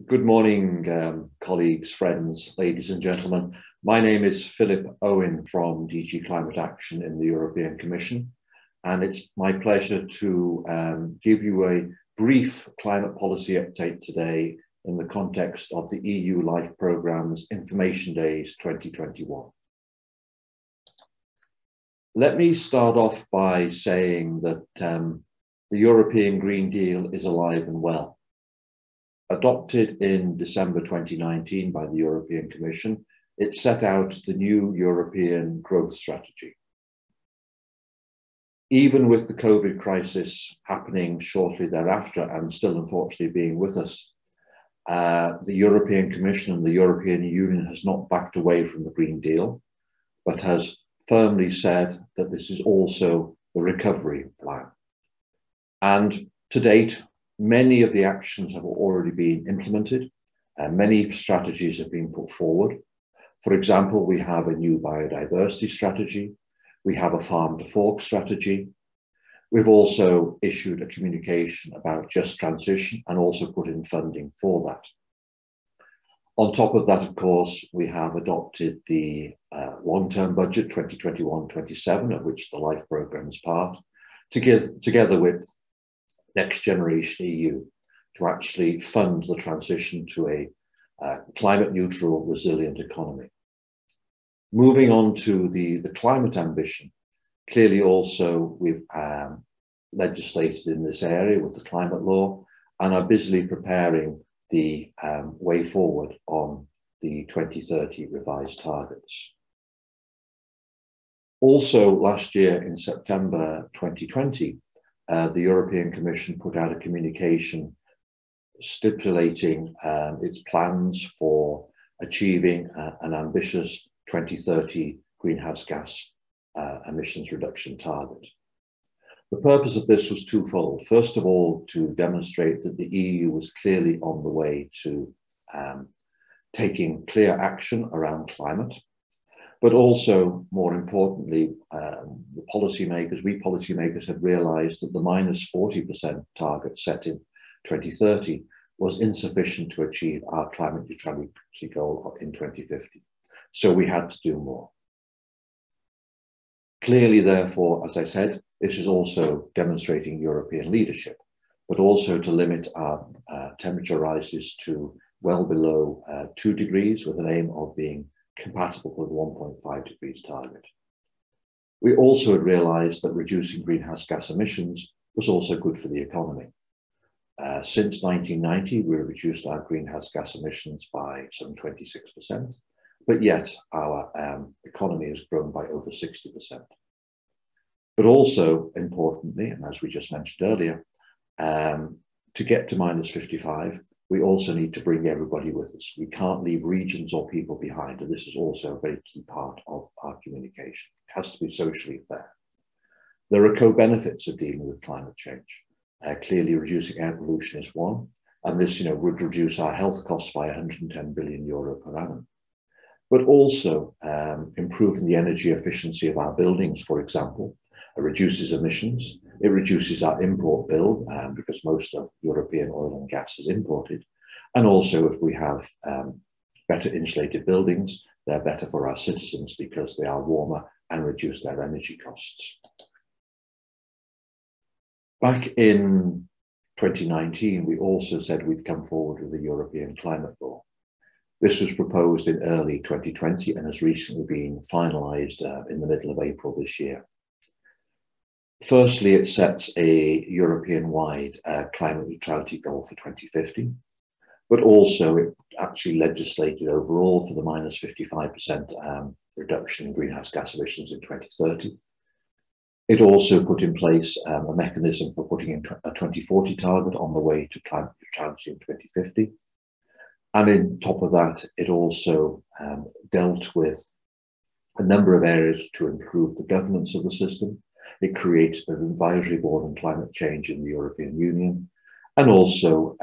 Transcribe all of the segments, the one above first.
Good morning, colleagues, friends, ladies and gentlemen. My name is Philip Owen from DG Climate Action in the European Commission, and it's my pleasure to give you a brief climate policy update today in the context of the EU Life Programme's Information Days 2021. Let me start off by saying that the European Green Deal is alive and well. Adopted in December 2019 by the European Commission, it set out the new European growth strategy. Even with the COVID crisis happening shortly thereafter and still unfortunately being with us, the European Commission and the European Union has not backed away from the Green Deal, but has firmly said that this is also the recovery plan. And to date, many of the actions have already been implemented, and many strategies have been put forward. For example, we have a new biodiversity strategy. We have a farm to fork strategy. We've also issued a communication about just transition and also put in funding for that. On top of that, of course, we have adopted the long-term budget 2021-27, of which the LIFE programme is part, together with Next Generation EU to actually fund the transition to a climate neutral, resilient economy. Moving on to the climate ambition, clearly also we've legislated in this area with the climate law and are busily preparing the way forward on the 2030 revised targets. Also last year in September 2020, the European Commission put out a communication stipulating its plans for achieving an ambitious 2030 greenhouse gas emissions reduction target. The purpose of this was twofold. First of all, to demonstrate that the EU was clearly on the way to taking clear action around climate, but also, more importantly, we policymakers had realised that the minus 40% target set in 2030 was insufficient to achieve our climate neutrality goal in 2050. So we had to do more. Clearly, therefore, as I said, this is also demonstrating European leadership, but also to limit our temperature rises to well below 2 degrees with an aim of being compatible with the 1.5 degrees target. We also had realised that reducing greenhouse gas emissions was also good for the economy. Since 1990, we reduced our greenhouse gas emissions by some 26%, but yet our economy has grown by over 60%. But also, importantly, and as we just mentioned earlier, to get to minus 55, we also need to bring everybody with us. We can't leave regions or people behind, and this is also a very key part of our communication. It has to be socially fair. There are co-benefits of dealing with climate change. Clearly, reducing air pollution is one, and this would reduce our health costs by €110 billion per annum. But also improving the energy efficiency of our buildings, for example, reduces emissions. It reduces our import bill because most of European oil and gas is imported. And also if we have better insulated buildings, they're better for our citizens because they are warmer and reduce their energy costs. Back in 2019, we also said we'd come forward with a European climate law. This was proposed in early 2020 and has recently been finalised in the middle of April this year. Firstly, it sets a European-wide climate neutrality goal for 2050, but also it actually legislated overall for the minus 55% reduction in greenhouse gas emissions in 2030. It also put in place a mechanism for putting in a 2040 target on the way to climate neutrality in 2050. And on top of that, it also dealt with a number of areas to improve the governance of the system. It created an advisory board on climate change in the European Union, and also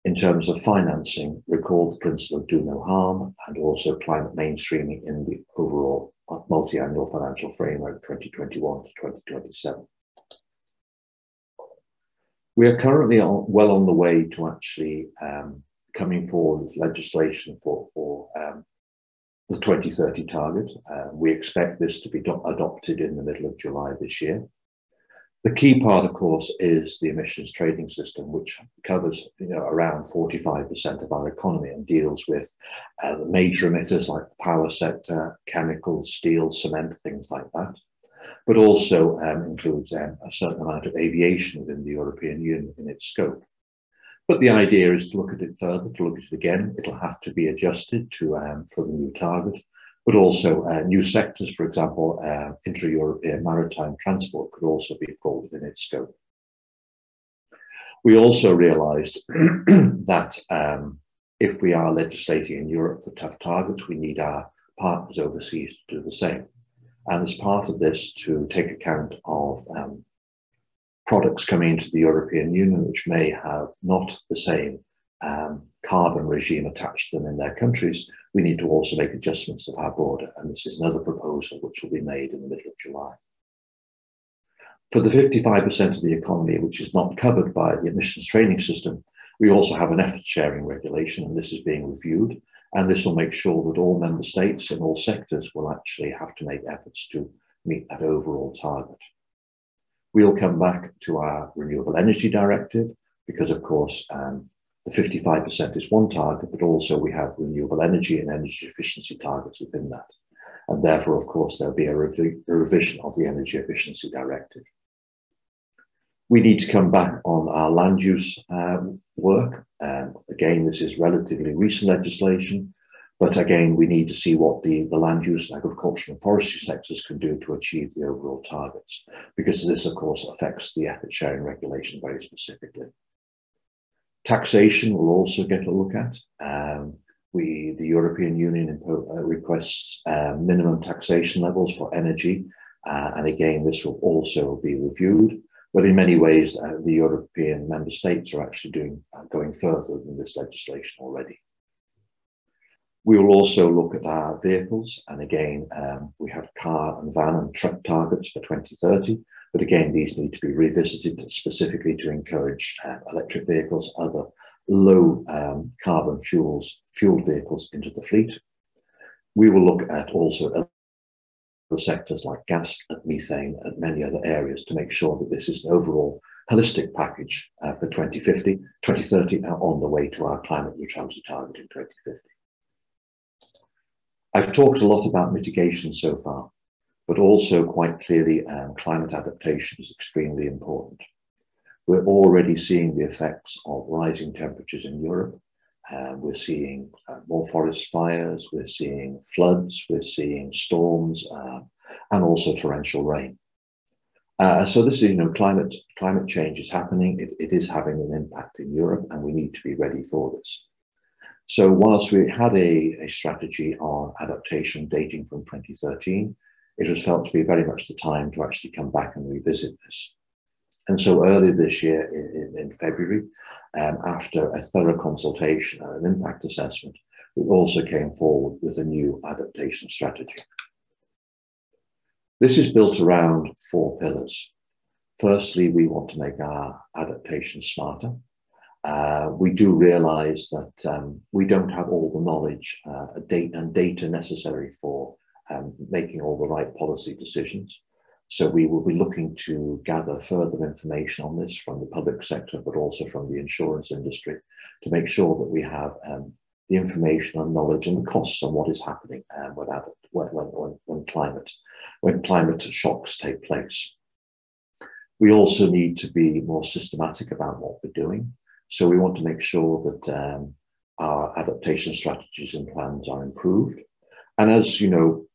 in terms of financing, recalled the principle of do no harm, and also climate mainstreaming in the overall multi-annual financial framework 2021 to 2027. We are currently well on the way to actually coming forward with legislation for the 2030 target. We expect this to be adopted in the middle of July this year. The key part, of course, is the emissions trading system, which covers around 45% of our economy and deals with the major emitters like the power sector, chemicals, steel, cement, things like that, but also includes a certain amount of aviation within the European Union in its scope. But the idea is to look at it further, to look at it again. It'll have to be adjusted to for the new target, but also new sectors, for example, intra-European maritime transport could also be brought within its scope. We also realised that if we are legislating in Europe for tough targets, we need our partners overseas to do the same. And as part of this, to take account of products coming into the European Union which may have not the same carbon regime attached to them in their countries, we need to also make adjustments at our border. And this is another proposal which will be made in the middle of July. For the 55% of the economy which is not covered by the emissions trading system, we also have an effort sharing regulation, and this is being reviewed. And this will make sure that all member states in all sectors will actually have to make efforts to meet that overall target. We'll come back to our Renewable Energy Directive because, of course, the 55% is one target, but also we have renewable energy and energy efficiency targets within that. And therefore, of course, there'll be a revision of the Energy Efficiency Directive. We need to come back on our land use work. Again, this is relatively recent legislation, but again, we need to see what the land use, agriculture and forestry sectors can do to achieve the overall targets, because this, of course, affects the effort sharing regulation very specifically. Taxation will also get a look at. The European Union requests minimum taxation levels for energy, and again, this will also be reviewed. But in many ways, the European member states are actually going further than this legislation already. We will also look at our vehicles, and again, we have car and van and truck targets for 2030, but again, these need to be revisited specifically to encourage electric vehicles, other low carbon fueled vehicles into the fleet. We will look at also the sectors like gas and methane and many other areas to make sure that this is an overall holistic package for 2030 on the way to our climate neutrality target in 2050. I've talked a lot about mitigation so far, but also quite clearly climate adaptation is extremely important. We're already seeing the effects of rising temperatures in Europe. We're seeing more forest fires, we're seeing floods, we're seeing storms, and also torrential rain. So this is, climate change is happening. It is having an impact in Europe, and we need to be ready for this. So whilst we had a strategy on adaptation dating from 2013, it was felt to be very much the time to actually come back and revisit this. And so earlier this year, in February, after a thorough consultation and an impact assessment, we also came forward with a new adaptation strategy. This is built around 4 pillars. Firstly, we want to make our adaptation smarter. We do realise that we don't have all the knowledge and data necessary for making all the right policy decisions. So we will be looking to gather further information on this from the public sector, but also from the insurance industry, to make sure that we have the information and knowledge and the costs on what is happening when climate shocks take place. We also need to be more systematic about what we're doing. So we want to make sure that our adaptation strategies and plans are improved. And as you know,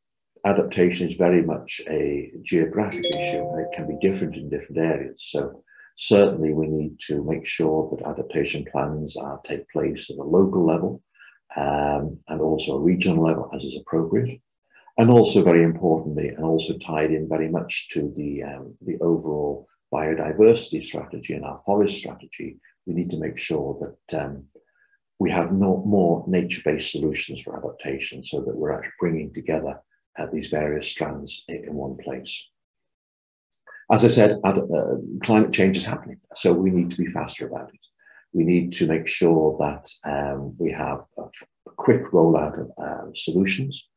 adaptation is very much a geographic issue, and it can be different in different areas. So certainly we need to make sure that adaptation plans take place at a local level and also a regional level as is appropriate. And also very importantly, and also tied in very much to the overall biodiversity strategy and our forest strategy, we need to make sure that we have more nature-based solutions for adaptation, so that we're actually bringing together these various strands in one place. As I said, climate change is happening, so we need to be faster about it. We need to make sure that we have a quick rollout of solutions,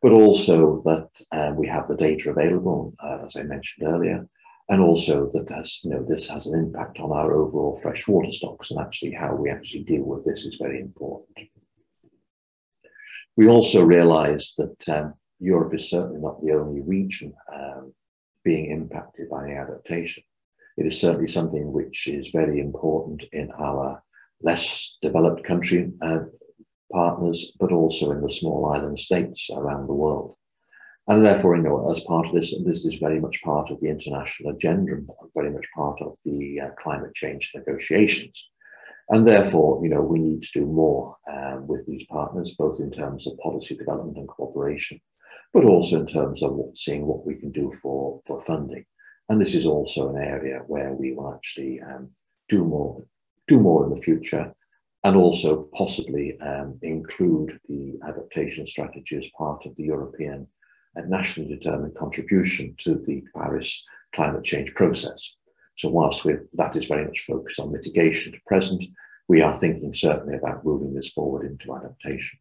but also that we have the data available, as I mentioned earlier, and also that this has an impact on our overall freshwater stocks, and actually how we actually deal with this is very important. We also realise that Europe is certainly not the only region being impacted by adaptation. It is certainly something which is very important in our less developed country partners, but also in the small island states around the world. And therefore, as part of this, this is very much part of the international agenda, and very much part of the climate change negotiations. And therefore, we need to do more with these partners, both in terms of policy development and cooperation, but also in terms of seeing what we can do for funding. And this is also an area where we will actually do more in the future, and also possibly include the adaptation strategy as part of the European nationally determined contribution to the Paris climate change process. So whilst that is very much focused on mitigation to present, we are thinking certainly about moving this forward into adaptation.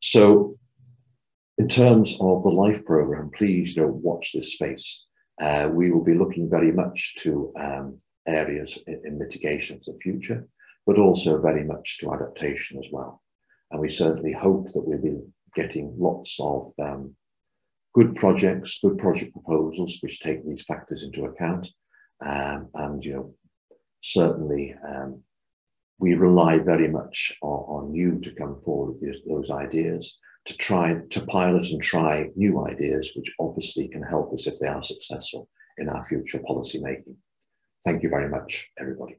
So in terms of the LIFE programme, please watch this space. We will be looking very much to areas in mitigation for the future, but also very much to adaptation as well. And we certainly hope that we'll be getting lots of good project proposals which take these factors into account. And certainly we rely very much on you to come forward with those ideas, to try to pilot and try new ideas, which obviously can help us if they are successful in our future policy making. Thank you very much, everybody.